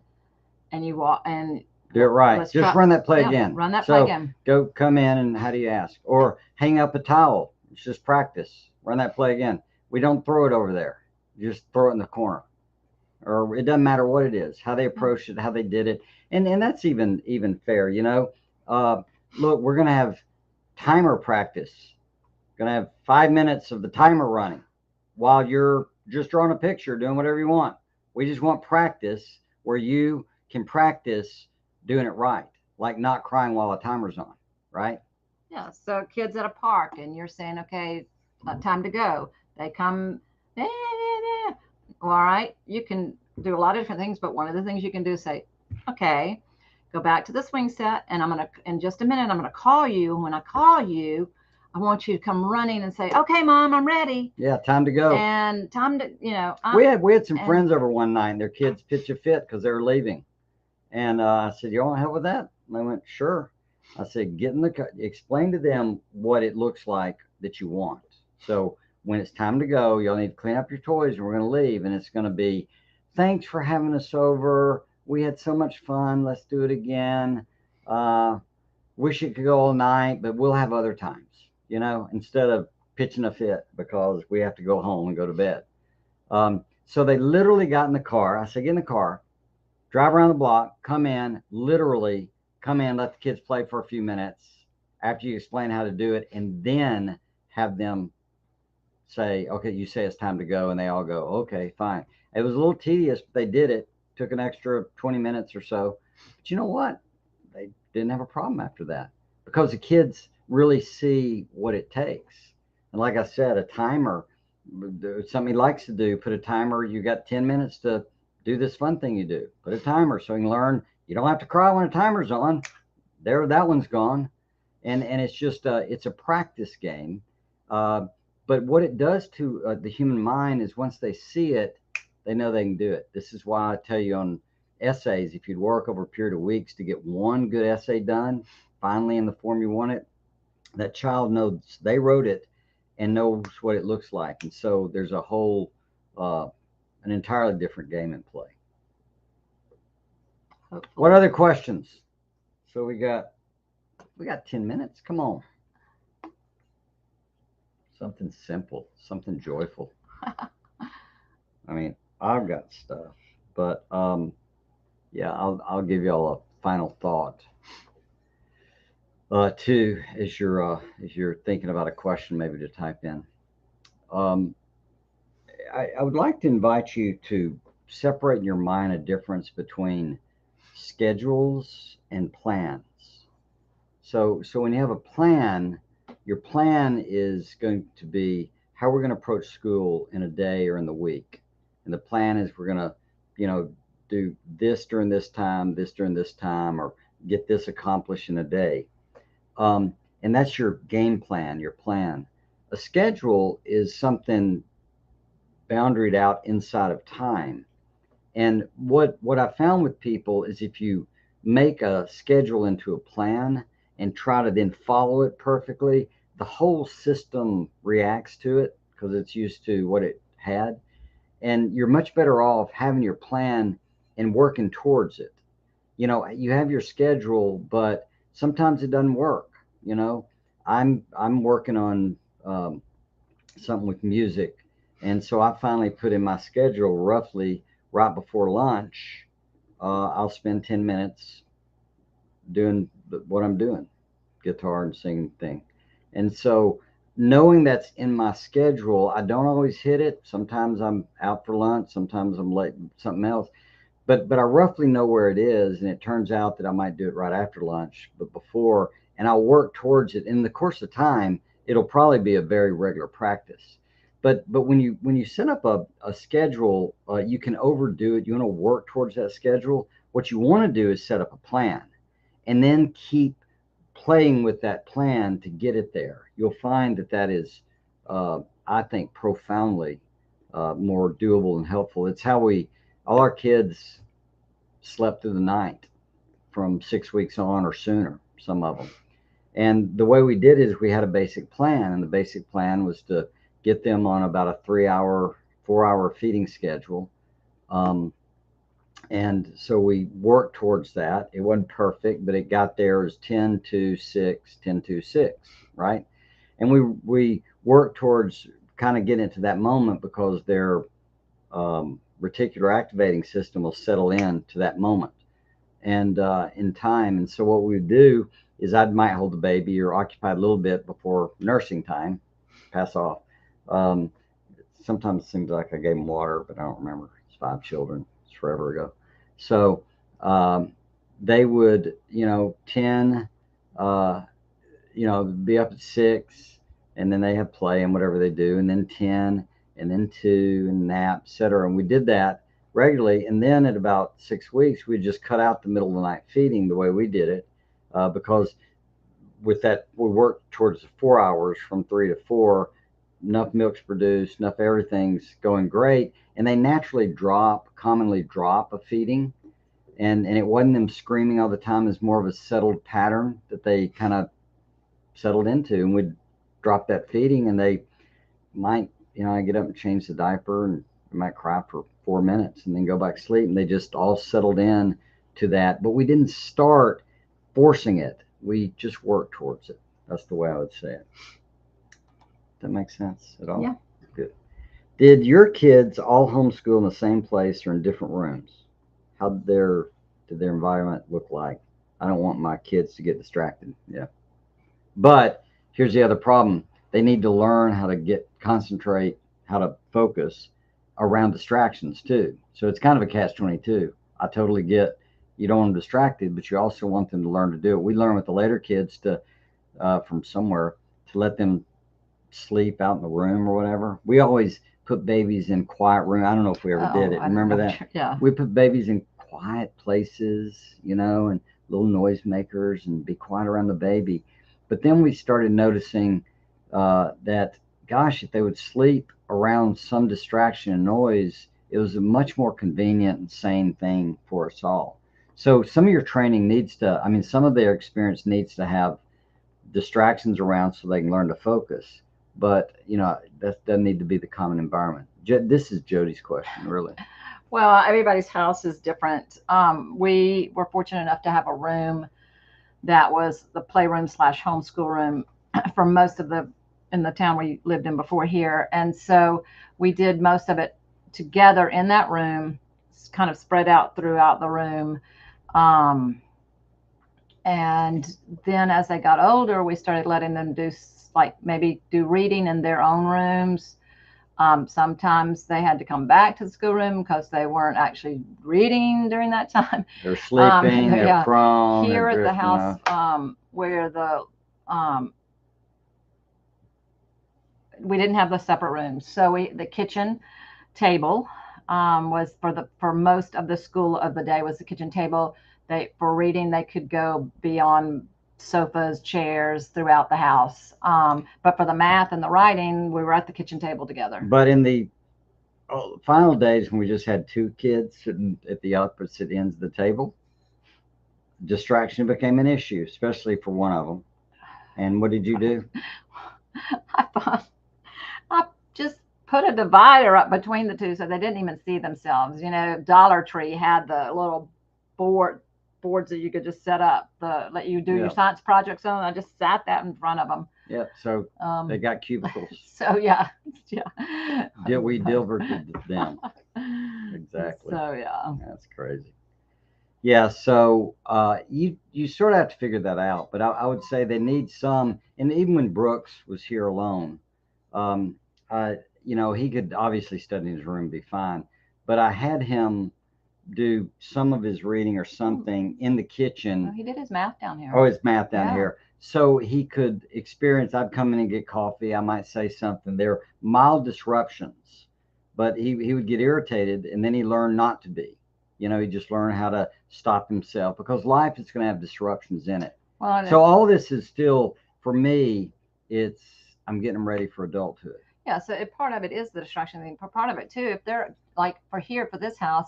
and you walk and do it right. Just run that play again. Run that play again. Come in and how do you ask? Or hang up a towel. It's just practice. Run that play again. We don't throw it over there. You just throw it in the corner. Or it doesn't matter what it is, how they approached it, how they did it. And that's even fair, Look, we're gonna have timer practice. Gonna have 5 minutes of the timer running while you're just drawing a picture, doing whatever you want. We just want practice where you can practice doing it right, like not crying while the timer's on, right? Yeah. So kids at a park, and you're saying, okay, time to go. They come, all right. You can do a lot of different things, but one of the things you can do is say, okay, go back to the swing set, and in just a minute, I'm gonna call you. And when I call you, I want you to come running and say, okay, Mom, I'm ready. Yeah, time to go. And time to, we had some friends over one night, and their kids pitched a fit because they were leaving. And I said, you want help with that? And they went, sure. I said, get in the car, explain to them what it looks like that you want. So when it's time to go, y'all need to clean up your toys and we're going to leave. And it's going to be, thanks for having us over. We had so much fun. Let's do it again. Wish it could go all night, but we'll have other times, instead of pitching a fit because we have to go home and go to bed. So they literally got in the car. I said, get in the car, drive around the block, come in, literally come in, let the kids play for a few minutes after you explain how to do it, and then have them say, okay, you say it's time to go, and they all go, okay, fine. It was a little tedious, but they did it. Took an extra 20 minutes or so. But you know what? They didn't have a problem after that because the kids really see what it takes. And like I said, a timer, something he likes to do, put a timer. You got 10 minutes to do this fun thing you do. Put a timer so you can learn. You don't have to cry when a timer's on. There, that one's gone. And it's just it's a practice game. Uh, but what it does to the human mind is once they see it, they know they can do it. This is why I tell you on essays, if you'd work over a period of weeks to get one good essay done, finally in the form you want it, that child knows they wrote it and knows what it looks like. And so there's a whole, an entirely different game in play. Hopefully. What other questions? So we got 10 minutes. Come on. Something simple, something joyful. I mean, I've got stuff, but yeah, I'll give y'all a final thought. Too, as you're thinking about a question, maybe to type in. Um, I would like to invite you to separate in your mind a difference between schedules and plans. So when you have a plan, your plan is going to be how we're going to approach school in a day or in the week. And the plan is we're going to, do this during this time, or get this accomplished in a day. And that's your game plan, your plan. A schedule is something boundaried out inside of time. And what I found with people is if you make a schedule into a plan and try to then follow it perfectly, the whole system reacts to it because it's used to what it had. And you're much better off having your plan and working towards it. You have your schedule, but sometimes it doesn't work. You know, I'm working on something with music, and so I finally put in my schedule roughly right before lunch. I'll spend 10 minutes doing what I'm doing, guitar and singing thing. And so knowing that's in my schedule, I don't always hit it. Sometimes I'm out for lunch, sometimes I'm late something else. But I roughly know where it is, and it turns out that I might do it right after lunch, but before, and I'll work towards it. In the course of time, it'll probably be a very regular practice. But when you set up a schedule, you can overdo it. You want to work towards that schedule. What you want to do is set up a plan, and then keep playing with that plan to get it there. You'll find that that is, I think, profoundly more doable and helpful. It's how all our kids slept through the night from 6 weeks on or sooner, some of them. And the way we did it is we had a basic plan, and the basic plan was to get them on about a 3 hour, 4 hour feeding schedule. Um, and so we worked towards that. It wasn't perfect, but it got there as 10 to 6, 10 to 6, right? And we worked towards kind of getting into that moment because their reticular activating system will settle in to that moment and in time. And so what we would do is I might hold the baby or occupy a little bit before nursing time, pass off. Um, Sometimes it seems like I gave them water, but I don't remember. It's 5 children. It's forever ago. So they would, 10, uh, be up at 6, and then they have play and whatever they do, and then 10, and then 2, and nap, etc. And we did that regularly. And then at about 6 weeks, we just cut out the middle of the night feeding the way we did it, because with that, we worked towards the 4 hours from 3 to 4. Enough milk's produced, enough everything's going great, and they naturally commonly drop a feeding, and it wasn't them screaming all the time. It's more of a settled pattern that they kind of settled into, and we'd drop that feeding, and they might, I get up and change the diaper, and they might cry for 4 minutes and then go back to sleep, and they just all settled in to that. But we didn't start forcing it. We just worked towards it. That's the way I would say it. That makes sense at all? Yeah. Good. Did your kids all homeschool in the same place or in different rooms? How did their environment look like? I don't want my kids to get distracted. Yeah. But here's the other problem. They need to learn how to concentrate, how to focus around distractions too. So it's kind of a catch-22. I totally get you don't want them distracted, but you also want them to learn to do it. We learn with the later kids to from somewhere to let them sleep out in the room or whatever. We always put babies in quiet room. I don't know if we ever did Oh, it. I don't Remember know. that? Yeah. We put babies in quiet places, and little noise makers and be quiet around the baby. But then we started noticing that, gosh, if they would sleep around some distraction and noise, it was a much more convenient and sane thing for us all. So some of your training needs to, I mean, some of their experience needs to have distractions around so they can learn to focus. But that doesn't need to be the common environment. This is Jody's question, really. Well, everybody's house is different. We were fortunate enough to have a room that was the playroom slash homeschool room for most of the in the town we lived in before here, and so we did most of it together in that room, kind of spread out throughout the room. Um, and then as they got older, we started letting them do like maybe do reading in their own rooms. Sometimes they had to come back to the schoolroom because they weren't actually reading during that time. They're sleeping, they're Yeah, prone, they're here at the drifting house, off. where um, we didn't have the separate rooms, so the kitchen table was for most of the school of the day was the kitchen table. They for reading they could go beyond sofas, chairs throughout the house. But for the math and the writing, we were at the kitchen table together. But in the final days when we just had two kids sitting at the opposite ends of the table, distraction became an issue, especially for one of them. And what did you do? I thought I just put a divider up between the two so they didn't even see themselves. Dollar Tree had the little boards that you could just set up let you do your science projects on. I just sat that in front of them. Yep. So they got cubicles. So yeah. We Dilberted them. Exactly. So yeah. That's crazy. Yeah. So you sort of have to figure that out. But I would say they need some. And even when Brooks was here alone, um, he could obviously study in his room and be fine. But I had him do some of his reading or something in the kitchen. Well, he did his math down here. Oh, his math down here. So he could experience, I'd come in and get coffee. I might say something. There are mild disruptions, but he would get irritated and then he learned not to be. He just learned how to stop himself because life is going to have disruptions in it. Well, so all this is still, for me, I'm getting them ready for adulthood. Yeah, so part of it is the distraction thing. Part of it too, if they're like for this house,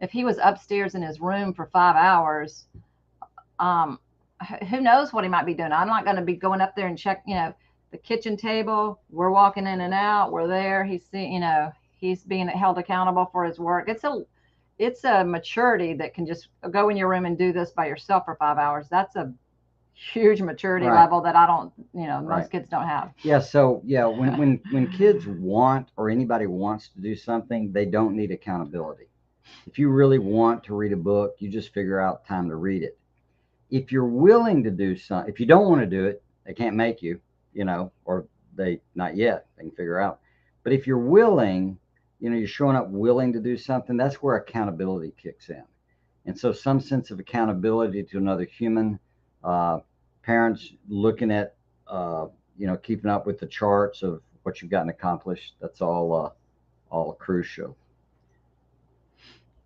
if he was upstairs in his room for 5 hours, who knows what he might be doing. I'm not going to be going up there and check, the kitchen table. We're walking in and out. We're there. He's being held accountable for his work. It's a maturity that can just go in your room and do this by yourself for 5 hours. That's a huge maturity level that I don't, most kids don't have. Yeah. So yeah, when kids want or anybody wants to do something, they don't need accountability. If you really want to read a book, you just figure out time to read it. If you're willing to do something, if you don't want to do it, they can't make you, or they not yet. They can figure out. But if you're willing, you're showing up willing to do something. That's where accountability kicks in. And so some sense of accountability to another human. Parents looking at, keeping up with the charts of what you've gotten accomplished. That's all crucial.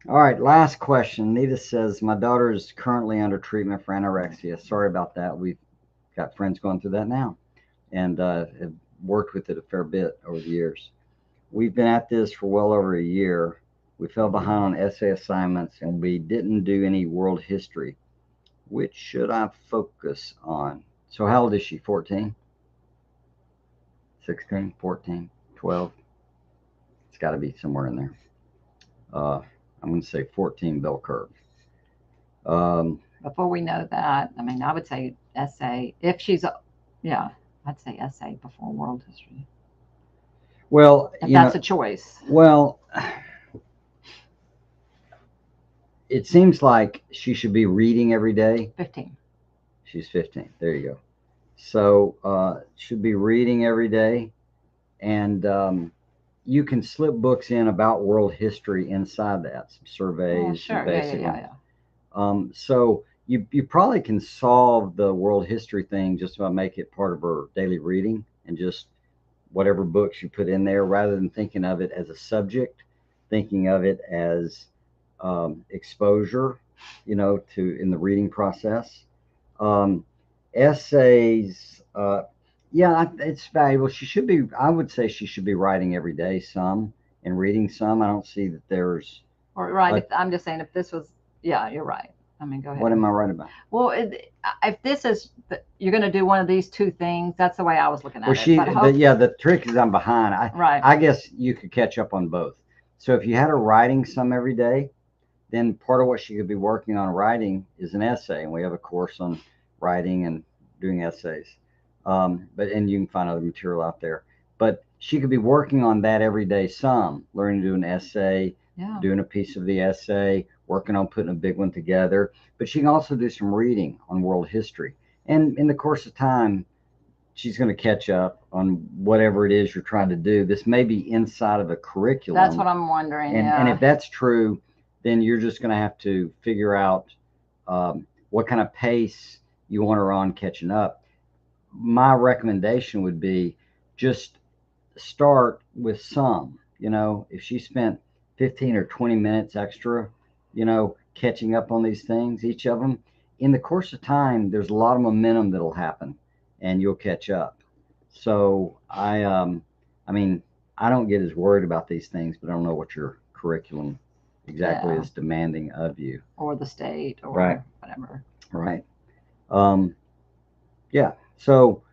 All right, last question. Nita says, my daughter is currently under treatment for anorexia. Sorry about that. We've got friends going through that now and have worked with it a fair bit over the years. We've been at this for well over a year. We fell behind on essay assignments and we didn't do any world history. Which should I focus on? So how old is she? 14? 16, 14, 12? It's got to be somewhere in there. I'm going to say 14 bell curve. Before we know that, I mean, I would say essay. If she's, I'd say essay before world history. Well, if that's a choice. Well, it seems like she should be reading every day. 15. She's 15. There you go. So should be reading every day. And you can slip books in about world history inside that, some surveys, sure. some basic Yeah. So you probably can solve the world history thing just by make it part of her daily reading and just whatever books you put in there, rather than thinking of it as a subject, thinking of it as exposure, to in the reading process. Um, essays, yeah, it's valuable. She should be, I would say she should be writing every day some and reading some. I don't see that there's, Or right, I'm just saying if this was, yeah, you're right. I mean, go ahead. what am I right about? Well, if this is, you're going to do one of these two things, that's the way I was looking at Well, it. yeah, the trick is I'm behind. Right. I guess you could catch up on both. So if you had her writing some every day, then part of what she could be working on writing is an essay, and we have a course on writing and doing essays. And you can find other material out there. But she could be working on that every day, some learning to do an essay, Yeah. doing a piece of the essay, working on putting a big one together. But she can also do some reading on world history. And in the course of time, she's going to catch up on whatever it is you're trying to do. This may be inside of a curriculum. That's what I'm wondering. And if that's true, then you're just going to have to figure out what kind of pace you want her on catching up. My recommendation would be just start with some. If she spent 15 or 20 minutes extra, catching up on these things, each of them, in the course of time, there's a lot of momentum that'll happen and you'll catch up. So I mean, I don't get as worried about these things, but I don't know what your curriculum exactly is demanding of you, or the state, or right, whatever. Right. Yeah. So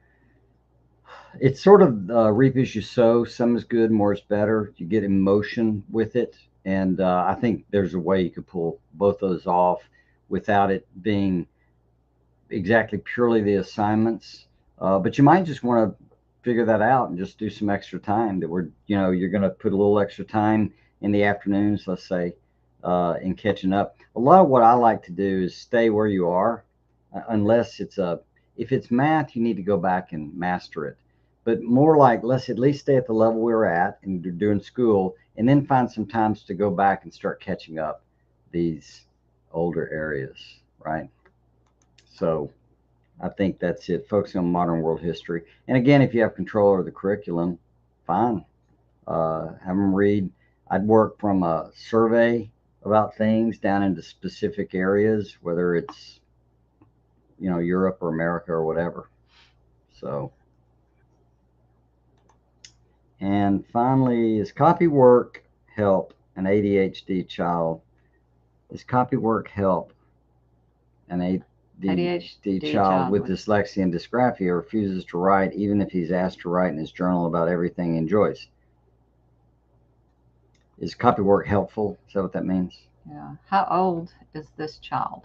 it's sort of reap as you sow. Some is good, more is better. You get emotion with it, and I think there's a way you could pull both those off without it being exactly purely the assignments. But you might just want to figure that out and just do some extra time that you're going to put a little extra time in the afternoons, let's say, in catching up. A lot of what I like to do is stay where you are, unless if it's math, you need to go back and master it. But more like, let's at least stay at the level we were at and doing school, and then find some times to go back and start catching up these older areas, right? So I think that's it. Focusing on modern world history. And again, if you have control over the curriculum, fine. Have them read. I'd work from a survey about things down into specific areas, whether it's, Europe or America or whatever. So, and finally, is copy work help an ADHD child? Is copy work help an ADHD child with dyslexia and dysgraphia who refuses to write, even if he's asked to write in his journal about everything he enjoys? Is copy work helpful? Is that what that means? Yeah. How old is this child?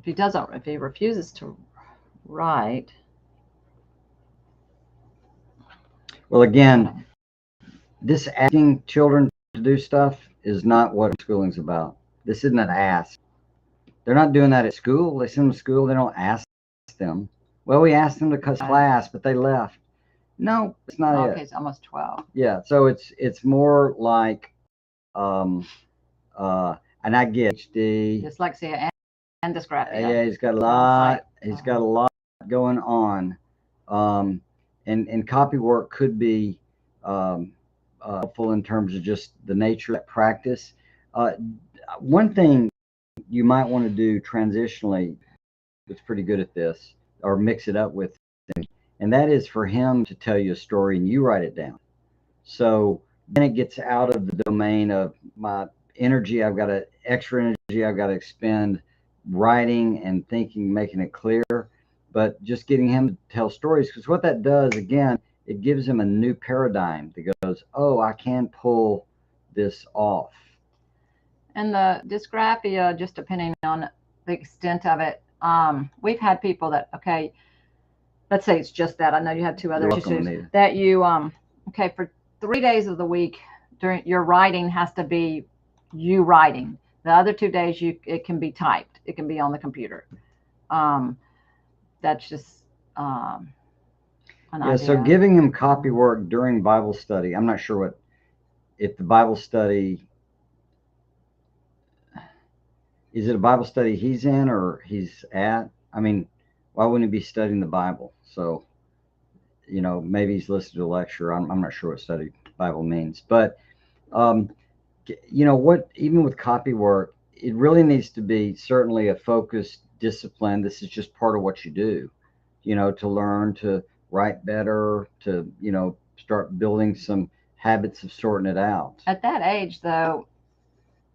If he refuses to write. Well, again, this asking children to do stuff is not what schooling's about. This isn't an ask. They're not doing that at school. They send them to school. They don't ask them. Well, we asked them to cut class, but they left. No, it's not it. Okay, it's almost 12. Yeah, so it's more like and I get dyslexia and dysgraphia. Yeah, he's got a lot. He's got a lot going on, and copy work could be helpful in terms of just the nature of practice. One thing you might want to do transitionally, that's pretty good at this, or mix it up with, and that is for him to tell you a story and you write it down. So then it gets out of the domain of my energy. I've got extra energy I've got to expend writing and thinking, making it clear, but just getting him to tell stories, because what that does, again, it gives him a new paradigm that goes, oh, I can pull this off. And the dysgraphia, just depending on the extent of it, we've had people that, okay, let's say it's just that. I know you have two other issues that you, okay, for 3 days of the week, during your writing has to be you writing. The other 2 days, it can be typed. It can be on the computer. That's just an idea. So giving him copy work during Bible study, I'm not sure if the Bible study, is it a Bible study he's in or he's at? I mean, why wouldn't he be studying the Bible? So, maybe he's listening to a lecture. I'm not sure what study Bible means, but um, what, even with copy work, it really needs to be certainly a focused discipline. This is just part of what you do, to learn to write better, to, start building some habits of sorting it out. At that age, though,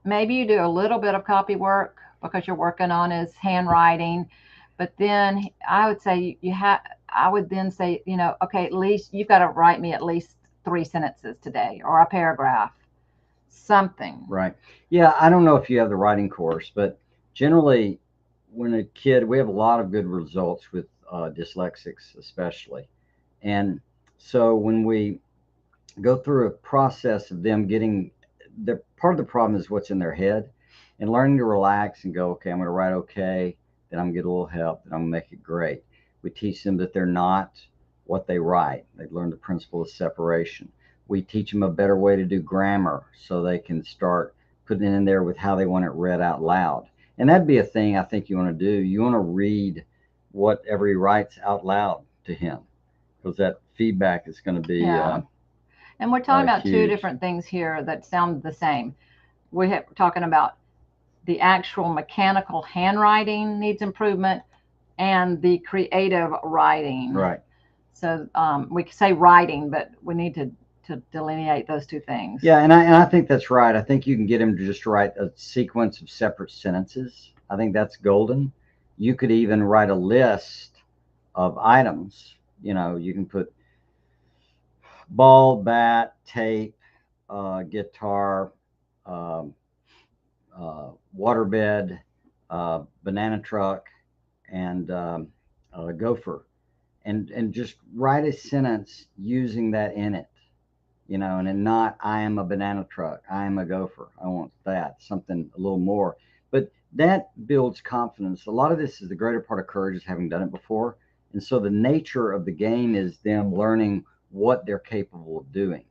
maybe you do a little bit of copy work because you're working on his handwriting, but then I would say you have. I would then say, okay, at least you've got to write me at least 3 sentences today or a paragraph, something. Right. Yeah, I don't know if you have the writing course, but generally, when a kid, we have a lot of good results with dyslexics, especially. And so when we go through a process of them getting, the part of the problem is what's in their head, and learning to relax and go, okay, I'm going to write okay, then I'm going to get a little help, then I'm going to make it great. We teach them that they're not what they write. They learn the principle of separation. We teach them a better way to do grammar so they can start putting it in there with how they want it read out loud. And that'd be a thing I think you want to do. You want to read whatever he writes out loud to him, because that feedback is going to be Yeah. And we're talking about two huge. different things here that sound the same. We're talking about the actual mechanical handwriting needs improvement and the creative writing. Right. So we could say writing, but we need to delineate those two things. Yeah, and I think that's right. I think you can get him to just write a sequence of separate sentences. I think that's golden. You could even write a list of items. You can put ball, bat, tape, guitar, um, waterbed, banana truck, and gopher, and just write a sentence using that in it. And then not, I am a banana truck, I am a gopher. I want that, something a little more. But that builds confidence. A lot of this is the greater part of courage is having done it before. And so the nature of the game is them learning what they're capable of doing.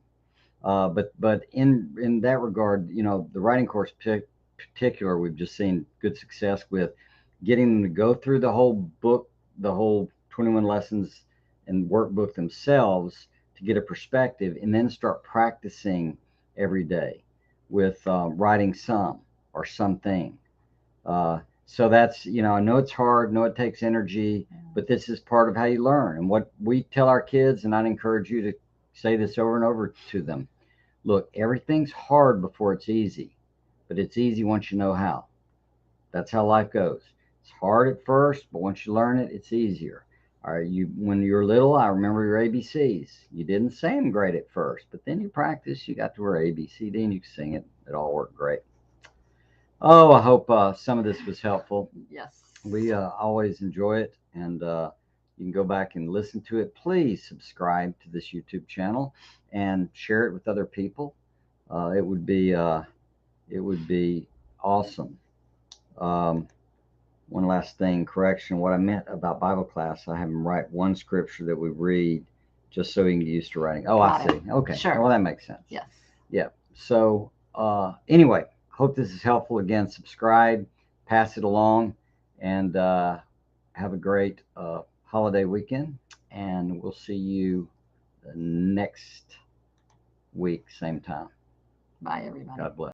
But in that regard, the writing course particular, we've just seen good success with getting them to go through the whole book, the whole 21 lessons and workbook themselves to get a perspective, and then start practicing every day with writing some or something. So that's, I know it's hard, know it takes energy, but this is part of how you learn. And what we tell our kids, and I'd encourage you to say this over and over to them: look, everything's hard before it's easy, but it's easy once you know how. That's how life goes. It's hard at first, but once you learn it, it's easier. All right, when you were little, I remember your ABCs. You didn't say them great at first, but then you practiced, you got to where ABCD, and you could sing it. It all worked great. Oh, I hope some of this was helpful. Yes. We always enjoy it, and you can go back and listen to it. Please subscribe to this YouTube channel and share it with other people. It would be awesome. One last thing, correction. What I meant about Bible class, I have them write one scripture that we read, just so you can get used to writing. Oh, Got I it. see. Okay. Sure. Well, that makes sense. Yes. Yeah. So anyway, hope this is helpful. Again, subscribe, pass it along, and have a great holiday weekend. And we'll see you next week, same time. Bye, everybody. God bless.